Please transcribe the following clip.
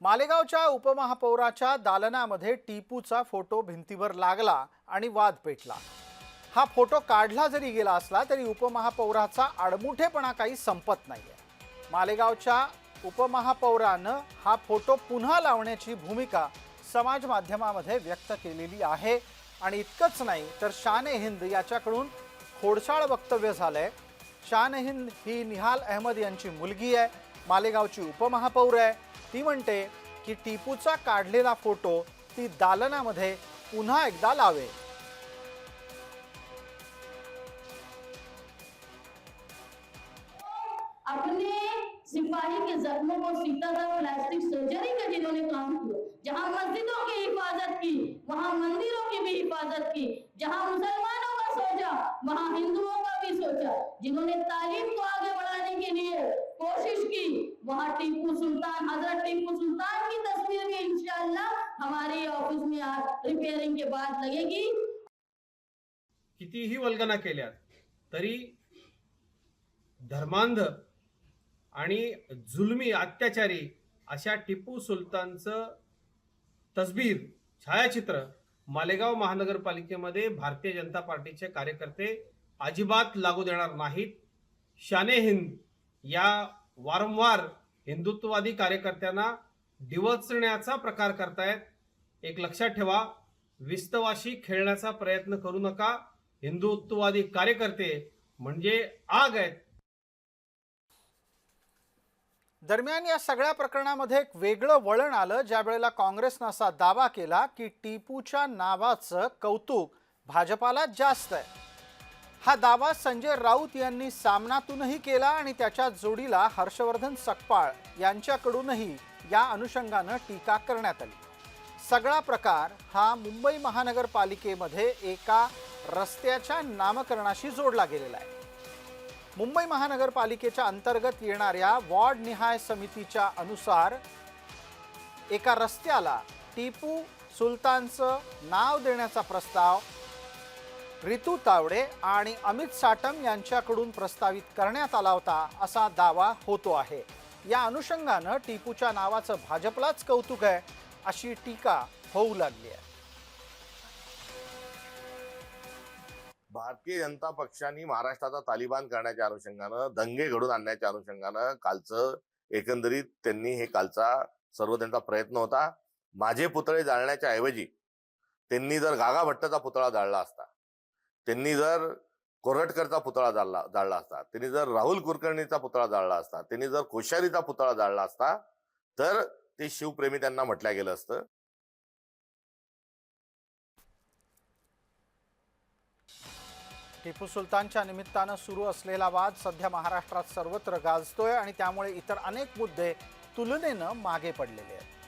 मालेगावच्या उपमहापौराच्या दालनामध्ये टिपूचा photo भिंतीवर लागला आणि वाद पेटला। हा फोटो काढला जरी गेला असला तरी उपमहापौराचा आडमुठेपणा काही संपत नाहीये। मालेगावच्या उपमहापौरानं हा फोटो पुन्हा लावण्याची भूमिका समाज माध्यमामध्ये व्यक्त केलेली आहे आणि इतकंच नाही तर शान-ए-हिंद याच्याकडून खोडसाळ वक्तव्य झालंय। शान-ए-हिंद ही निहाल अहमद यांची मुलगी आहे, मालेगावची उपमहापौर आहे। ती म्हणते की टिपूचा काढलेला फोटो ती दालनामध्ये पुन्हा एकदा लावे। अपने सिपाही के जख्मों को सीता था, प्लास्टिक सर्जरी का जिन्होंने काम किया, जहां मस्जिदों की हिफाजत की वहां मंदिरों की भी हिफाजत की, जहां मुसलमानों का सोचा वहां हिंदुओं का भी सोचा, जिन्होंने तालीम को आगे बढ़ाने के लिए कोशिश की, वहां टीपू सुल्तान, हजरत टीपू सुल्तान की तस्वीर भी इंशाअल्लाह हमारे ऑफिस में आज रिपेयरिंग के बाद लगेगी। कितीही वल्गना केल्या तरी धर्मांध आणि जुलमी अत्याचारी अशा टिपू सुलतानचं तस्बीर छायाचित्र मालेगाव महानगरपालिकेमध्ये भारतीय जनता पार्टीचे कार्यकर्ते अजिबात लागू देणार नाहीत। शान-ए-हिंद या वारंवार हिंदुत्ववादी कार्यकर्त्यांना डिवचण्याचा प्रकार करतायत। एक लक्षात ठेवा, विस्तवाशी खेळण्याचा प्रयत्न करू नका। हिंदुत्ववादी कार्यकर्ते म्हणजे आग आहेत। दरम्यान या सगळ्या प्रकरणामध्ये एक वेगळं वळण आलं ज्या वेळेला काँग्रेसने असा दावा केला की टिपूच्या नावाचं कौतुक भाजपाला जास्त आहे। हा दावा संजय राऊत यांनी सामनातूनही केला आणि त्याच्या जोडीला हर्षवर्धन सकपाळ यांच्याकडूनही या अनुषंगाने टीका करण्यात आली। सगळा प्रकार हा मुंबई महानगरपालिकेमध्ये एका रस्त्याच्या नामकरणाशी जोडला गेलेला आहे। मुंबई महानगरपालिकेच्या अंतर्गत येणाऱ्या वॉर्ड निहाय समितीच्या अनुसार एका रस्त्याला टिपू सुलतानचं नाव देण्याचा प्रस्ताव रितू तावडे आणि अमित साटम यांच्याकडून प्रस्तावित करण्यात आला होता असा दावा होतो आहे। या अनुषंगाने टिपूच्या नावाचं भाजपलाच कौतुक आहे अशी टीका होऊ लागली आहे। भारतीय जनता पक्षाने महाराष्ट्राचा तालिबान करण्याच्या अनुषंगानं, दंगे घडून आणण्याच्या अनुषंगानं कालचं एकंदरीत त्यांनी हे कालचा सर्व त्यांचा प्रयत्न होता। माझे पुतळे जाळण्याच्या ऐवजी त्यांनी जर गागा भट्टचा पुतळा जाळला असता, त्यांनी जर कोरटकरचा पुतळा जाळला असता, त्यांनी जर राहुल कुलकर्णीचा पुतळा जाळला असता, त्यांनी जर कोश्यारीचा पुतळा जाळला असता तर ते शिवप्रेमी त्यांना म्हटलं गेलं असतं। टिपू सुलतानच्या निमित्तानं सुरू असलेला वाद सध्या महाराष्ट्रात सर्वत्र गाजतोय आणि त्यामुळे इतर अनेक मुद्दे तुलनेनं मागे पडलेले आहेत।